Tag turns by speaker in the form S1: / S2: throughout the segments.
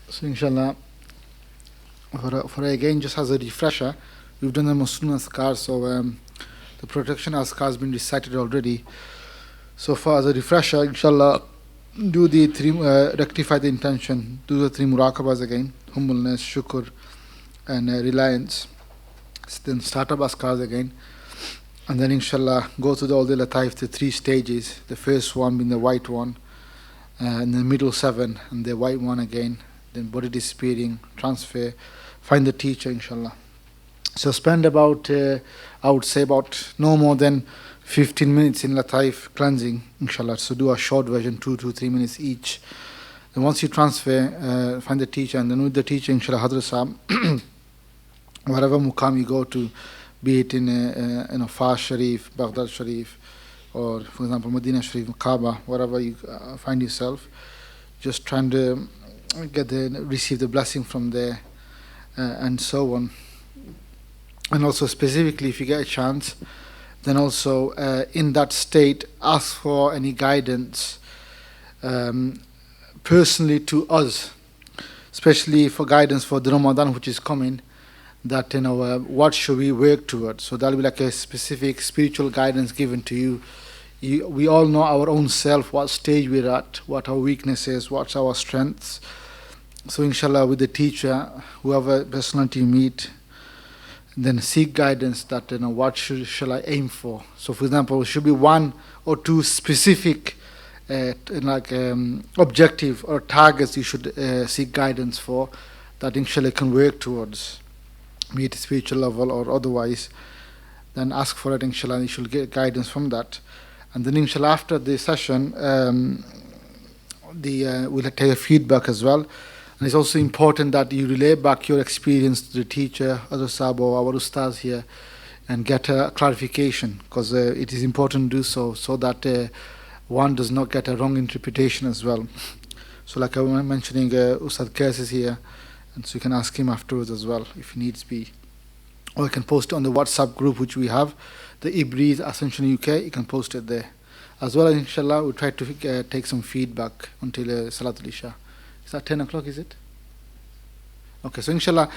S1: So inshallah, for again, just as a refresher, we've done the Muslim Askar, so the protection Askar has been recited already. So far as a refresher, inshallah, do the three, rectify the intention, do the three muraqabas again, humbleness, shukr, and reliance. Then start up Askars again. And then inshallah, go through all the lataif, the three stages. The first one being the white one, and the middle seven, and the white one again. Then body disappearing, transfer, find the teacher, inshallah. So spend about, I would say about no more than 15 minutes in lataif cleansing, inshallah. So do a short version, 2 to 3 minutes each. Then once you transfer, find the teacher, and then with the teacher, inshallah, Hadrat Sahab, wherever muqam you go to, be it in Fars Sharif, Baghdad Sharif, or for example Medina Sharif, Kaaba, wherever you find yourself, just trying to receive the blessing from there, and so on. And also specifically, if you get a chance, then also in that state, ask for any guidance personally to us, especially for guidance for the Ramadan which is coming. That what should we work towards? So that'll be like a specific spiritual guidance given to you. We all know our own self, what stage we're at, what our weaknesses, what's our strengths. So inshallah, with the teacher, whoever personality you meet, then seek guidance that what shall I aim for. So for example, it should be one or two specific objective or targets you should seek guidance for, that inshallah can work towards, be it spiritual level or otherwise. Then ask for it, inshallah, and you should get guidance from that. And then inshallah, after the session, we'll take a feedback as well. And it's also important that you relay back your experience to the teacher, other sabo, our ustaz here, and get a clarification, because it is important to do so that one does not get a wrong interpretation as well. So like I was mentioning, Ustad Kais is here, and so you can ask him afterwards as well if needs be. Or you can post it on the WhatsApp group which we have, the Ibreeze Ascension UK. You can post it there. As well as inshallah, we'll try to take some feedback until Salatul Isha. Is that 10 o'clock, is it? Okay, so inshallah,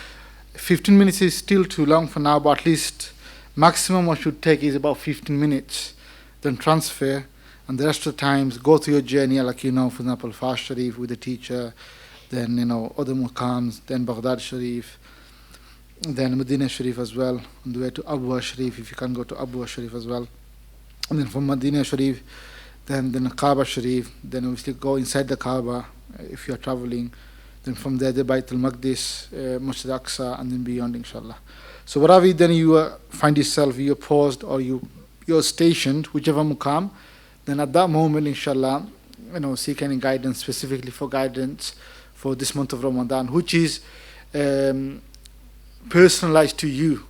S1: 15 minutes is still too long for now, but at least maximum what should take is about 15 minutes. Then transfer, and the rest of the times go through your journey, like for example, Fars Sharif with the teacher, then other muqams, then Baghdad Sharif, then Medina Sharif as well, on the way to Abu Sharif if you can go to Abu Sharif as well, and then from Medina Sharif, then Kaaba Sharif, then obviously go inside the Kaaba if you are traveling, then from there the Bayt al-Maqdis, Masjid Aqsa, and then beyond, inshallah. So wherever then you find yourself, you're paused or you're stationed, whichever muqam, then at that moment, inshallah, seek any guidance, specifically for guidance for this month of Ramadan, which is personalized to you.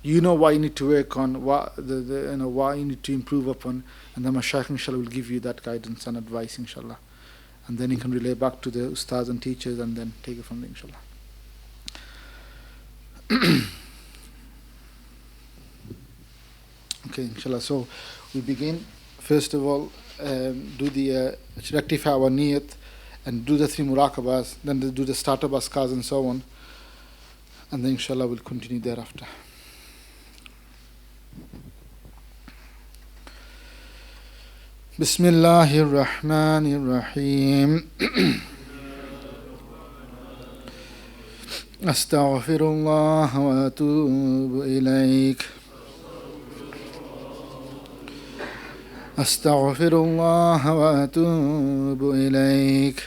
S1: You know what you need to work on, what what you need to improve upon, and the Mashaykh inshallah will give you that guidance and advice, inshallah. And then you can relay back to the ustads and teachers, and then take it from there, inshallah. Okay, inshallah. So we begin. First of all, rectify our niyat, and do the three muraqabas, then do the startup askars and so on, and then inshallah we'll continue thereafter. Bismillahir Rahmanir Rahim. Astaghfirullah wa atubu ilayk. Astaghfirullah wa atubu ilayk.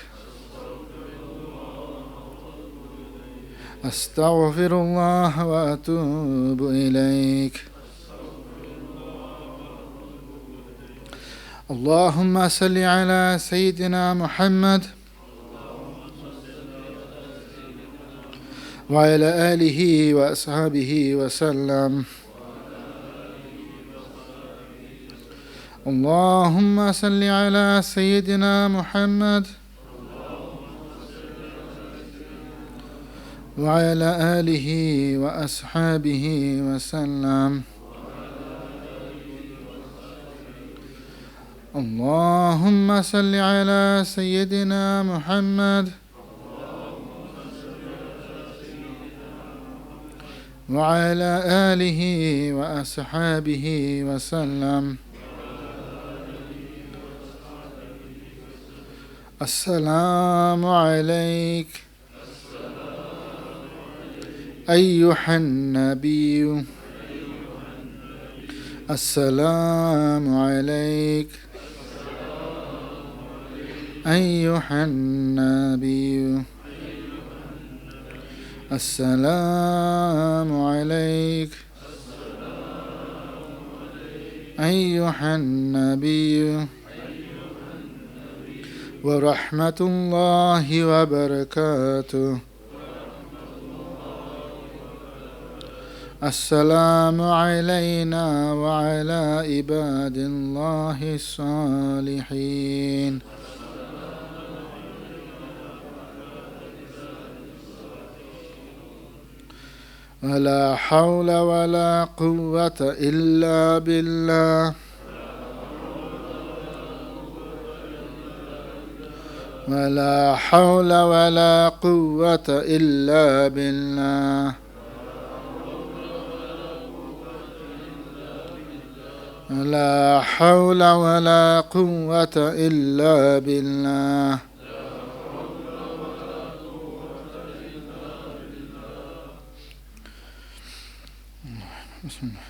S1: Astaghfirullah wa atubu ilayk. Allahumma salli ala Sayyidina Muhammad wa ala alihi wa ashabihi wa sallam. Allahumma salli ala Sayyidina Muhammad wa ala alihi wa ashabihi wa sallam. اللهم صل على سيدنا محمد وعلى آله وأصحابه وسلم. السلام عليك أيها النبي. السلام عليك أيها النبي. السلام عليك أيها النبي ورحمة الله وبركاته. السلام علينا وعلى عباد الله الصالحين. ولا حول ولا قوة إلا بالله. ولا حول ولا قوة إلا بالله. لا حول ولا قوة إلا بالله. بسم الله.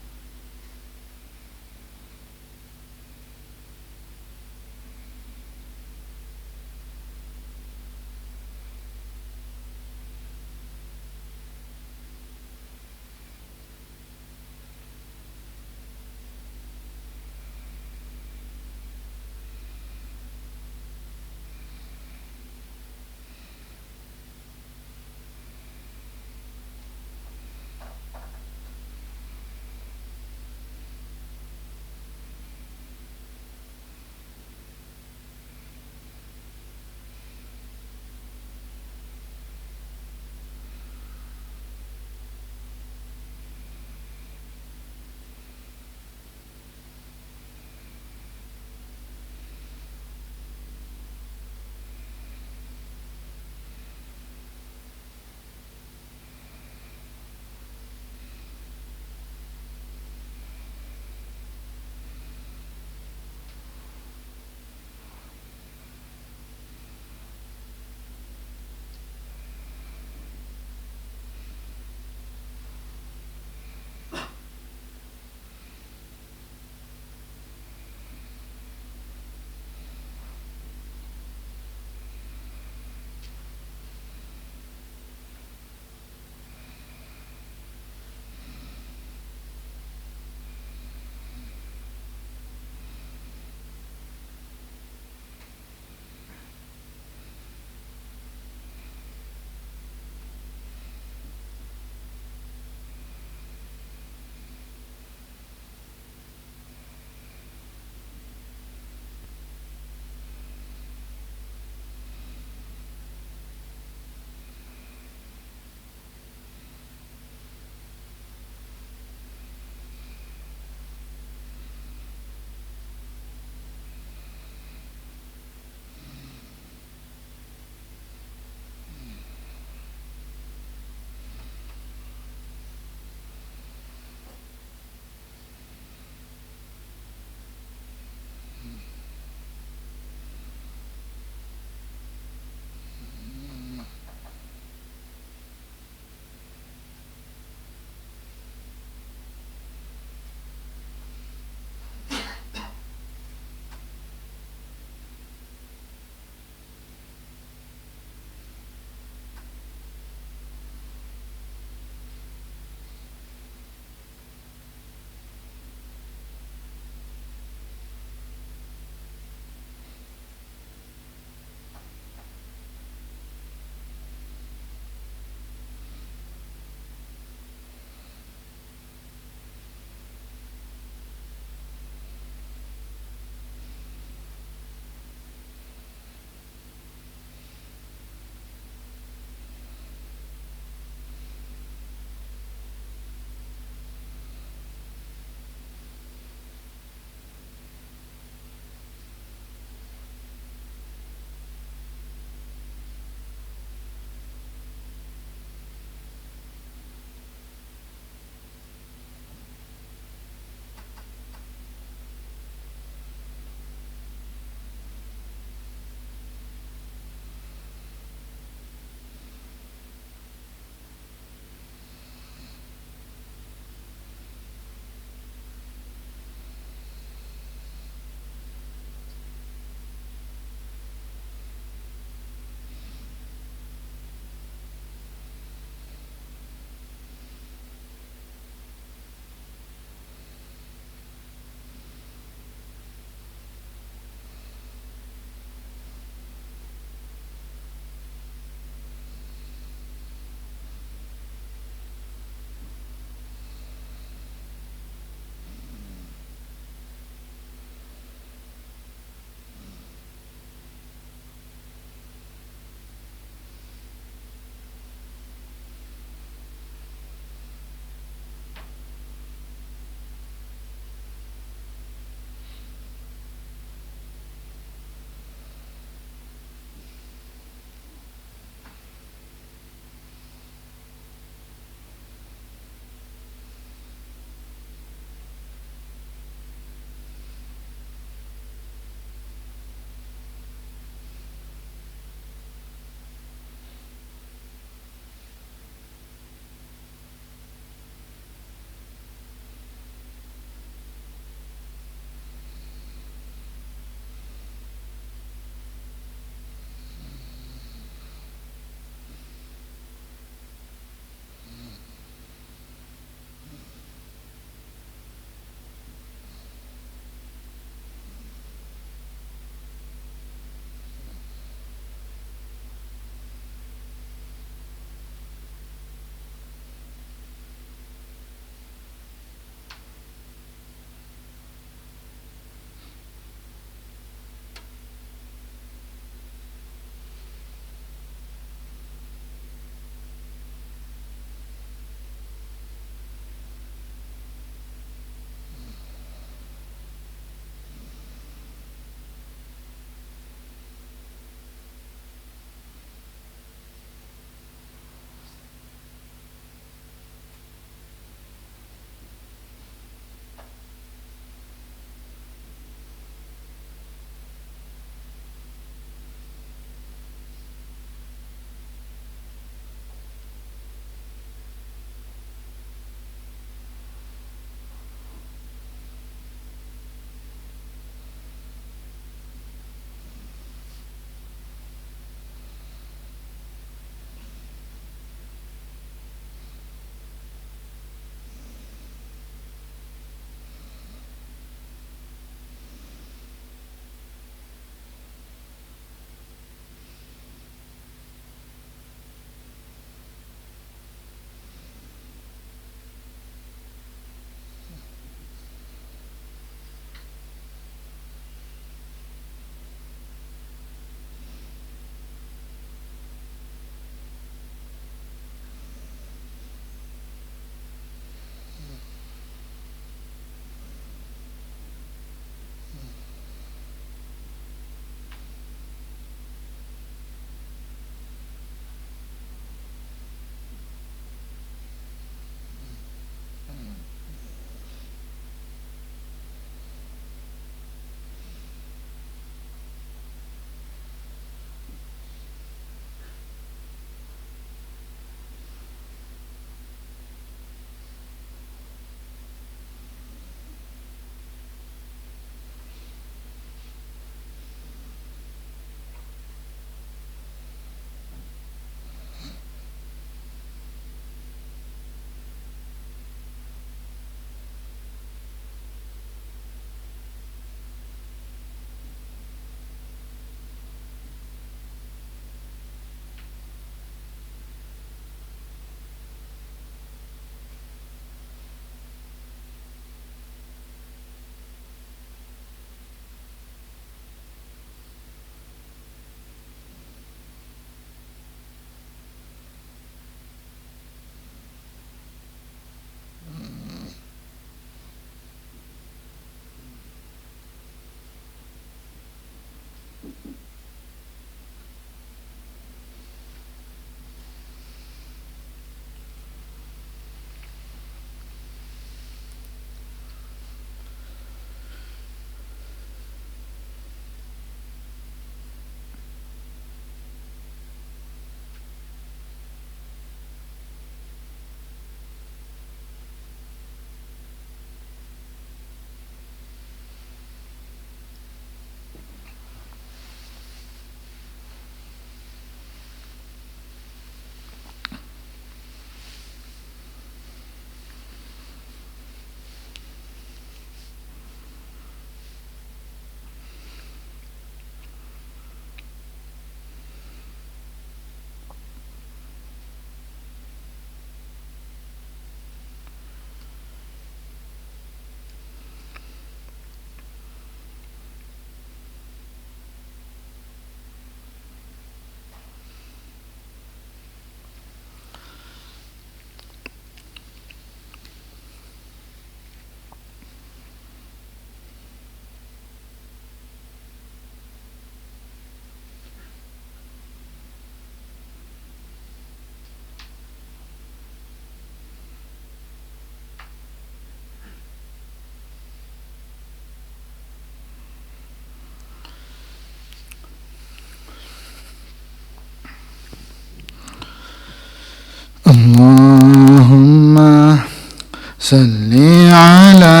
S1: صل على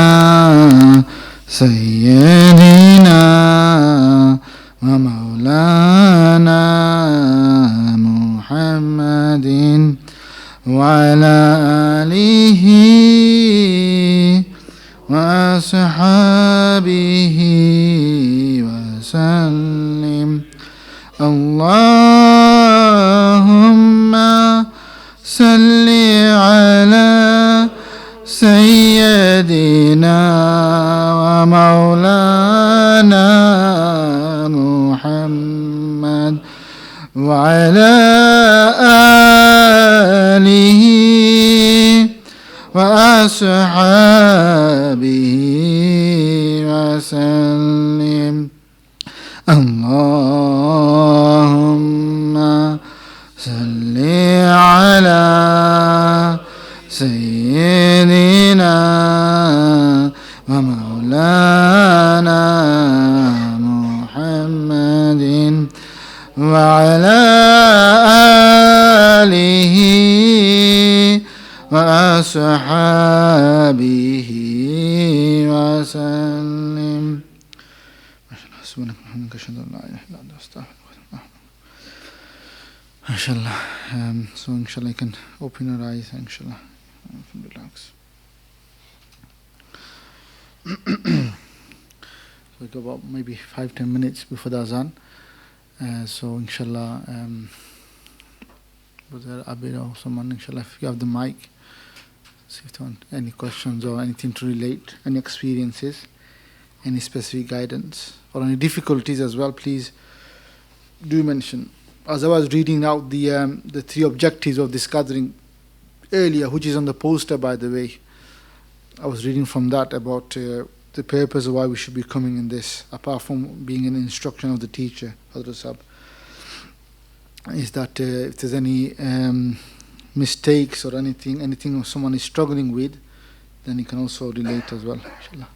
S1: سيدنا ومولانا محمد وعلى آله وأصحابه وسلم. اللهم صل على سيدنا ومولانا محمد وعلى آله وأصحابه وسلم. اللهم صل على سيدنا ومولانا محمد وعلى آله وأصحابه وسلم. Inshallah. So inshallah you can open your eyes, inshallah. Relax. So we go about maybe 5-10 minutes before the azan. So inshallah, Brother Abid or someone, inshallah, if you have the mic, see if you want any questions or anything to relate, any experiences, any specific guidance, or any difficulties as well, please do mention. As I was reading out the 3 objectives of this gathering earlier, which is on the poster, by the way, I was reading from that about the purpose of why we should be coming in this, apart from being an instruction of the teacher, Hadrat Sahib, is that if there's any mistakes or anything someone is struggling with, then he can also relate as well, inshallah.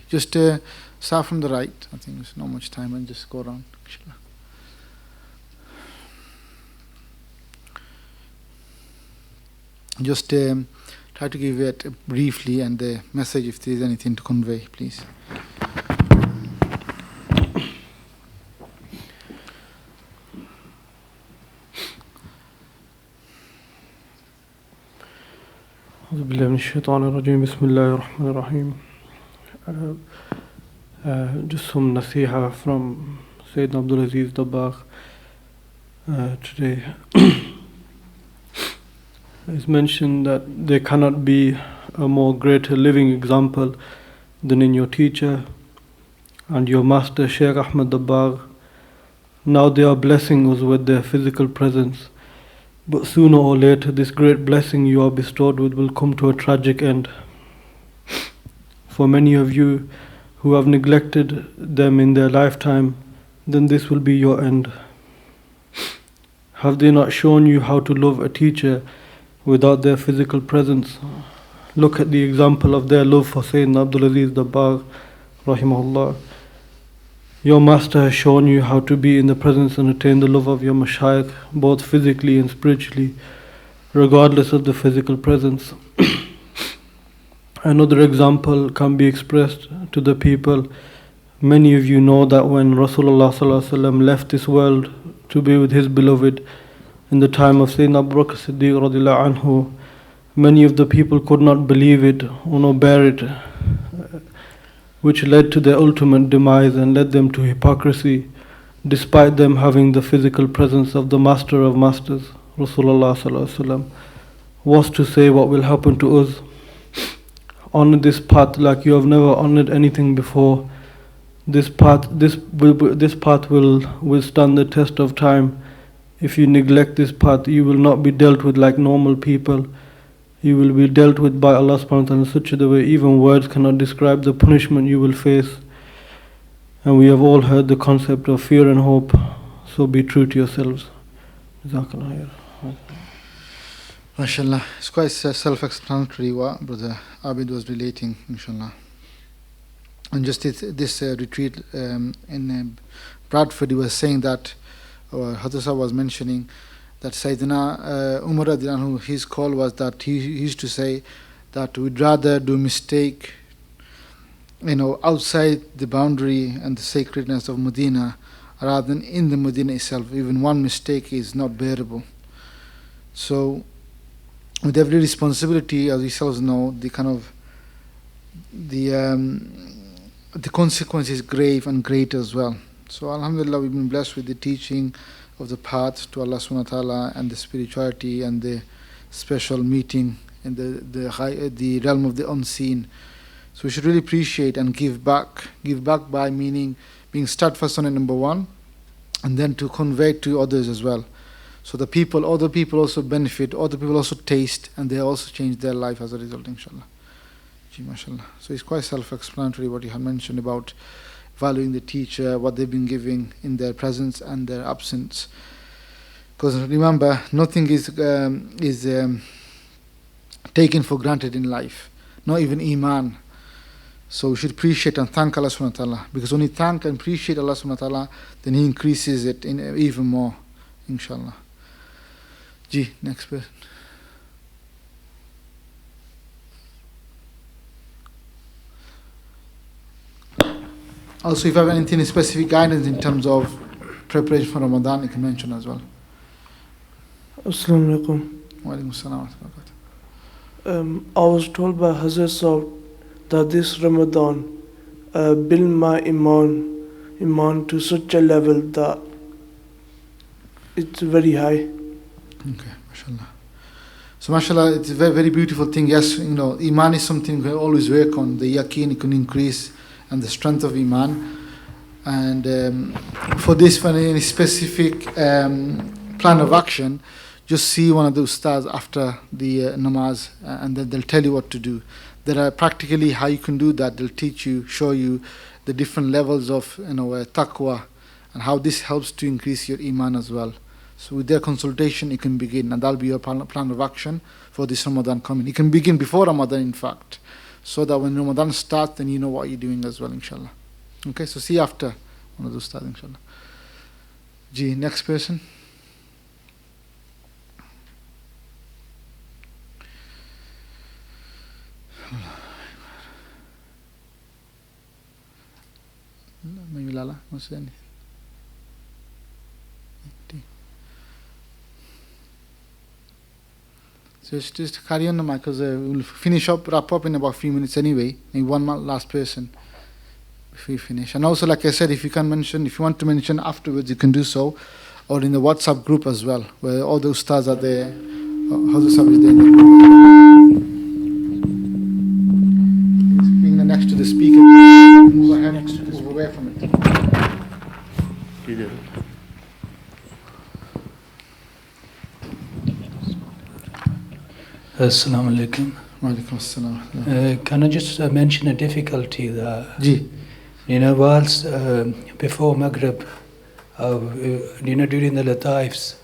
S1: Just start from the right. I think there's not much time, and just go around, inshallah. Just try to give it briefly and the message if there is anything to convey, please.
S2: أعوذ بالله من الشيطان الرجيم بسم الله الرحمن الرحيم. Just some nasiha from Sayyidina Abdul Aziz Dabbagh today. It's mentioned that there cannot be a more greater living example than in your teacher and your master Shaykh Ahmad Dabbagh. Now they are blessing us with their physical presence, but sooner or later this great blessing you are bestowed with will come to a tragic end. For many of you who have neglected them in their lifetime, then this will be your end. Have they not shown you how to love a teacher without their physical presence? Look at the example of their love for Sayyidina Abdul Aziz Dabbagh, rahimahullah. Your master has shown you how to be in the presence and attain the love of your mashayikh, both physically and spiritually, regardless of the physical presence. Another example can be expressed to the people. Many of you know that when Rasulullah sallallahu alaihi wasallam left this world to be with his beloved, in the time of Sayyidina Abu Bakr Siddiq radiallahu anhu, many of the people could not believe it or not bear it, which led to their ultimate demise and led them to hypocrisy, despite them having the physical presence of the Master of Masters, Rasulullah sallallahu alaihi wasallam. What's to say what will happen to us? Honor this path like you have never honored anything before. This path will withstand the test of time. If you neglect this path, you will not be dealt with like normal people. You will be dealt with by Allah subhanahu wa ta'ala in such a way even words cannot describe the punishment you will face. And we have all heard the concept of fear and hope, so be true to yourselves. Jazakallah khair.
S1: MashaAllah. It's quite self-explanatory what Brother Abid was relating, inshallah. And just this retreat in Bradford, he was saying that, or Hadza was mentioning, that Sayyidina Umar radiallahu anhu, his call was that he used to say that we'd rather do mistake, outside the boundary and the sacredness of Medina rather than in the Medina itself. Even one mistake is not bearable. So with every responsibility, as we yourselves know, the consequence is grave and great as well. So Alhamdulillah, we've been blessed with the teaching of the path to Allah subhanahu wa ta'ala and the spirituality and the special meeting in the realm of the unseen. So we should really appreciate and give back. Give back by meaning being steadfast on it, number one, and then to convey to others as well. So other people also benefit, other people also taste, and they also change their life as a result, inshallah. MashaAllah. So it's quite self-explanatory what you have mentioned about valuing the teacher, what they've been giving in their presence and their absence. Because remember, nothing is taken for granted in life, not even Iman. So we should appreciate and thank Allah subhanahu wa ta'ala, because when you thank and appreciate Allah subhanahu wa ta'ala, then He increases it in even more, inshallah. Next person. Also, if you have anything specific guidance in terms of preparation for Ramadan, you can mention as well.
S3: Assalamu alaikum.
S1: Wa alaikum assalam wa rahmatullah.
S3: I was told by Hazrat Saab that this Ramadan build my iman to such a level that it's very high.
S1: Okay, mashallah. So mashallah, it's a very, very beautiful thing. Yes, Iman is something we always work on. The yaqeen can increase and the strength of Iman. And for any specific plan of action, just see one of the ustads after the namaz, and then they'll tell you what to do. There are practically how you can do that. They'll teach you, show you the different levels of taqwa and how this helps to increase your Iman as well. So with their consultation, you can begin, and that'll be your plan of action for this Ramadan coming. You can begin before Ramadan, in fact, so that when Ramadan starts, then you know what you're doing as well, inshallah. Okay, so see after one of those ustads, inshallah. Next person. Maybe Lala wants to say anything. So just carry on, because we'll wrap up in about a few minutes anyway. Maybe one last person if we finish. And also, like I said, if you want to mention afterwards, you can do so, or in the WhatsApp group as well, where all the ustads are there. Hazrat Sahib is there in the group. Being next to the speaker, move ahead, move away from it.
S4: Assalamu alaikum.
S1: Wa alaikum assalam.
S4: Can I just mention a difficulty that, whilst before Maghrib, during the Lataifs,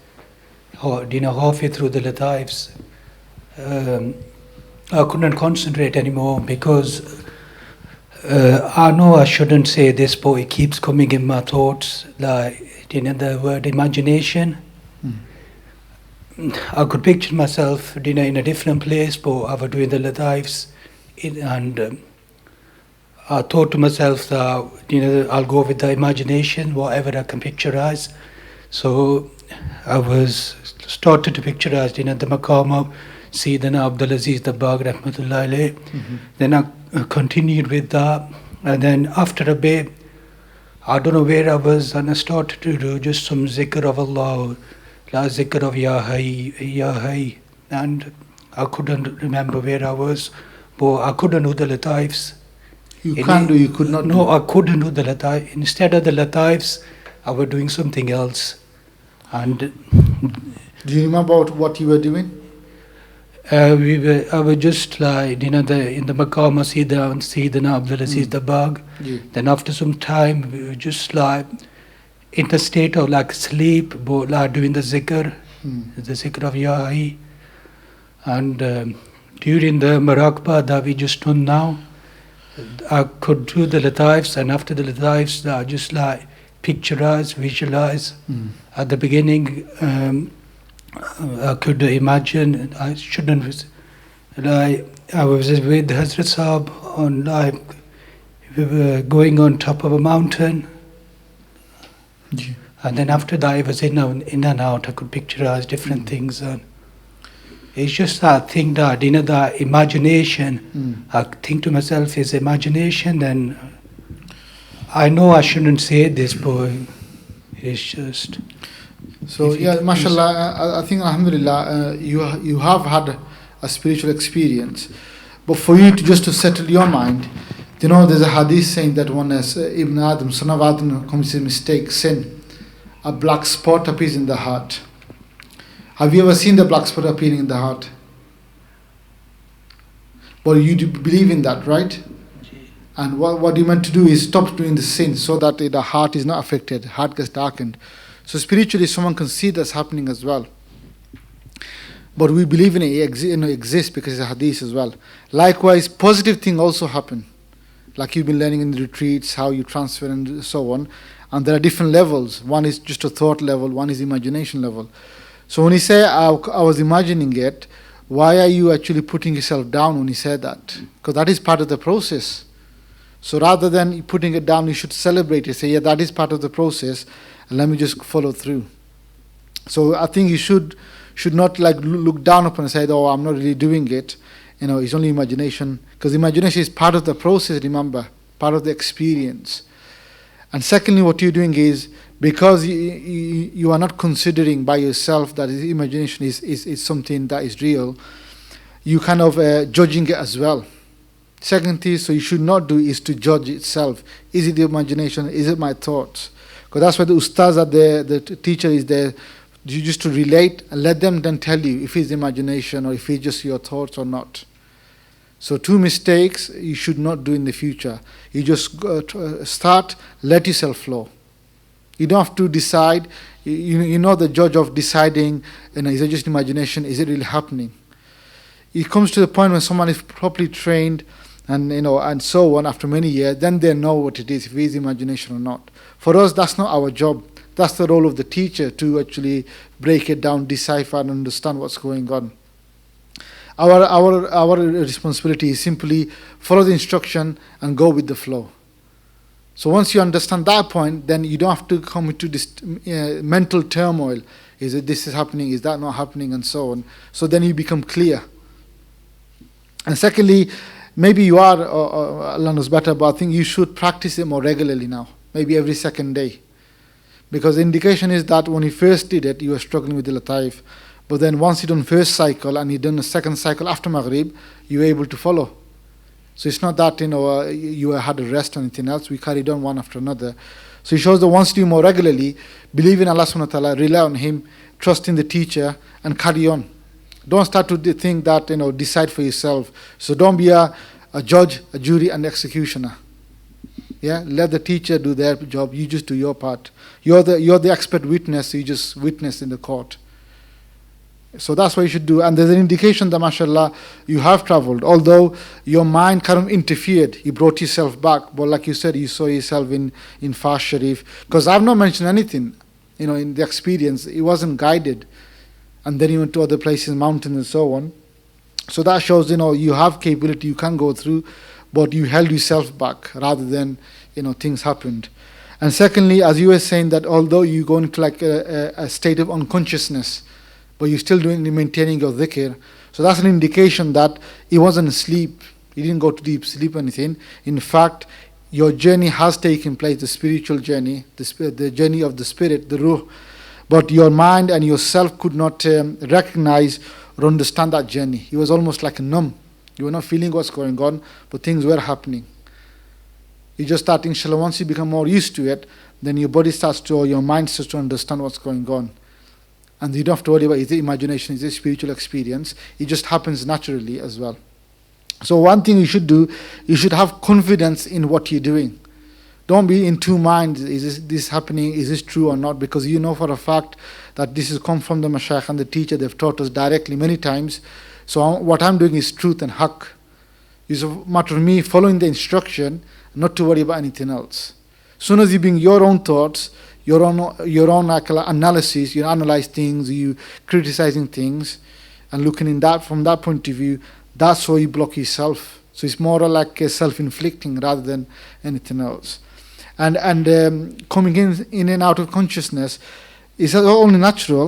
S4: halfway through the Lataifs, I couldn't concentrate anymore because I know I shouldn't say this, but it keeps coming in my thoughts, like, the word imagination. I could picture myself, in a different place, but I was doing the Lataifs, and I thought to myself that, I'll go with the imagination, whatever I can picturize. So I was started to picturize, the maqam of Sayyidina Abdul Aziz Dabbagh rahmatullahi alayh. Then I continued with that, and then after a bit, I don't know where I was, and I started to do just some zikr of Allah, la zikr of Ya Hay, and I couldn't remember where I was, but I couldn't do the Lataifs.
S1: You could not
S4: No, I couldn't do the Lataifs. Instead of the Lataifs, I was doing something else. And
S1: do you remember what you were doing?
S4: I was just like, in the maqam of Sayyidina Abdul Aziz Dabbagh. Then after some time, we were just like in the state of like sleep, but like doing the zikr of Ya Hay. And during the MURAQBA that we just done now, I could do the Lataifs, and after the Lataifs, I just like picturize, visualize. At the beginning, I could imagine, I shouldn't Like I was with Hazrat Sahab on, like we were going on top of a mountain, and then after that I was in and out. I could picturize different things, and it's just that thing that, you know, that imagination. I think to myself, is imagination. Then I know I shouldn't say this, but it's just.
S1: So yeah, mashallah, I think alhamdulillah, you have had a spiritual experience, but for you to just to settle your mind, you know, there's a hadith saying that when Ibn Adam, son of Adam, commits a mistake, sin, a black spot appears in the heart. Have you ever seen the black spot appearing in the heart? But you do believe in that, right? And what you meant to do is stop doing the sin so that the heart is not affected, heart gets darkened. So spiritually, someone can see that's happening as well. But we believe in it, it exists because it's a hadith as well. Likewise, positive things also happen. Like you've been learning in the retreats, how you transfer and so on. And there are different levels. One is just a thought level, one is imagination level. So when you say, I was imagining it, why are you actually putting yourself down when you said that? Because that is part of the process. So rather than putting it down, you should celebrate it. Say, yeah, that is part of the process, and let me just follow through. So I think you should not like look down upon and say, oh, I'm not really doing it. You know, it's only imagination. Because imagination is part of the process, remember, part of the experience. And secondly, what you're doing is, because you are not considering by yourself that imagination is something that is real, you kind of judging it as well. Second thing, so you should not do is to judge itself. Is it the imagination? Is it my thoughts? Because that's why the ustaz are there, the teacher is there, you just to relate and let them then tell you if it's imagination or if it's just your thoughts or not. So 2 mistakes you should not do in the future. You just start, let yourself flow. You don't have to decide. You know the judge of deciding, is it just imagination? Is it really happening? It comes to the point when someone is properly trained and so on after many years, then they know what it is, if it is imagination or not. For us, that's not our job. That's the role of the teacher to actually break it down, decipher and understand what's going on. Our responsibility is simply follow the instruction and go with the flow. So once you understand that point, then you don't have to come into this mental turmoil. Is it this is happening? Is that not happening? And so on. So then you become clear. And secondly, maybe you are, Allah knows better, but I think you should practice it more regularly now. Maybe every second day. Because the indication is that when you first did it, you were struggling with the lataif. But then once you done first cycle and you done the second cycle after Maghrib, you were able to follow. So it's not that you had a rest or anything else. We carried on one after another. So it shows that once you do more regularly, believe in Allah subhanahu wa ta'ala, rely on Him, trust in the teacher, and carry on. Don't start to think that decide for yourself. So don't be a judge, a jury, and executioner. Yeah, let the teacher do their job. You just do your part. You're the expert witness. So you just witness in the court. So that's what you should do. And there's an indication that, mashallah, you have traveled. Although your mind kind of interfered, you brought yourself back. But like you said, you saw yourself in Fars Sharif. Because I've not mentioned anything, in the experience. It wasn't guided. And then you went to other places, mountains and so on. So that shows, you have capability, you can go through, but you held yourself back rather than, things happened. And secondly, as you were saying, that although you go into like a state of unconsciousness, but you're still maintaining your dhikr. So that's an indication that it wasn't sleep. You didn't go to deep sleep or anything. In fact, your journey has taken place, the spiritual journey, the journey of the spirit, the ruh. But your mind and yourself could not recognize or understand that journey. It was almost like numb. You were not feeling what's going on, but things were happening. You just start, inshallah, once you become more used to it, then your body starts to, or your mind starts to understand what's going on. And you don't have to worry about is it imagination, is it spiritual experience. It just happens naturally as well. So one thing you should do, you should have confidence in what you're doing. Don't be in 2 minds, is this happening, is this true or not? Because you know for a fact that this has come from the mashayikh and the teacher, they've taught us directly many times. So what I'm doing is truth and haqq. It's a matter of me following the instruction, not to worry about anything else. As soon as you bring your own thoughts, your own analysis, you analyze things, you criticizing things, and looking in that from that point of view, that's why you block yourself. So it's more like a self-inflicting rather than anything else. And coming in and out of consciousness is only natural.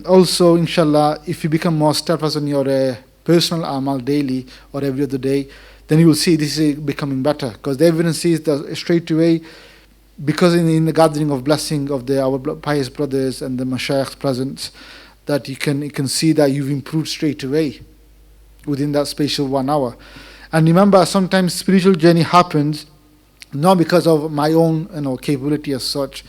S1: Also, inshallah, if you become more steadfast on your personal amal daily or every other day, then you will see this is becoming better. Because the evidence is that straight away, because in the gathering of blessing of our pious brothers and the mashayikh present, that you can see that you've improved straight away within that space of 1 hour. And remember, sometimes spiritual journey happens not because of my own capability as such,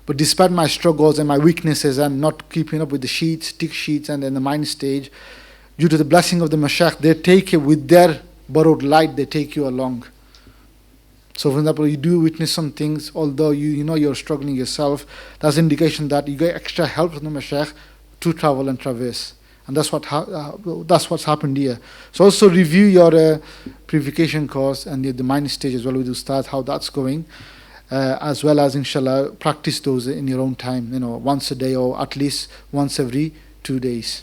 S1: but despite my struggles and my weaknesses and not keeping up with the sheets, tick sheets, and then the mind stage, due to the blessing of the mashayikh, they take you with their borrowed light, they take you along. So for example, you do witness some things, although you know you're struggling yourself, that's an indication that you get extra help from the mashayikh to travel and traverse. And that's what's happened here. So also review your purification course and the mind stage as well with Ustad, how that's going, as well as inshallah practice those in your own time, once a day or at least once every 2 days.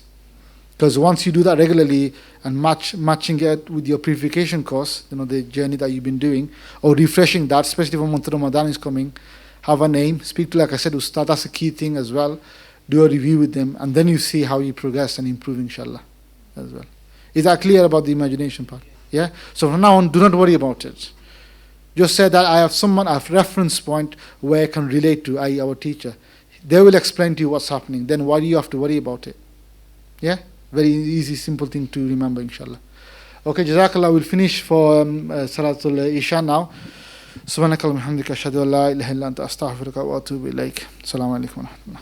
S1: Because once you do that regularly and matching it with your purification course, the journey that you've been doing, or refreshing that, especially when month of Ramadan is coming, have a name, speak to, like I said, Ustad, that's a key thing as well. Do a review with them, and then you see how you progress and improve, inshallah, as well. Is that clear about the imagination part? Yeah? So from now on, do not worry about it. Just say that I have reference point where I can relate to, i.e. our teacher. They will explain to you what's happening. Then why do you have to worry about it? Yeah? Very easy, simple thing to remember, inshallah. Okay, Jazakallah. We'll finish for Salatul Isha now. Subhanaka Allahumma hamdika ashhadu an la ilaha illa anta astaghfiruka wa atubu ilaik. Assalamu alaikum wa rahmatullah.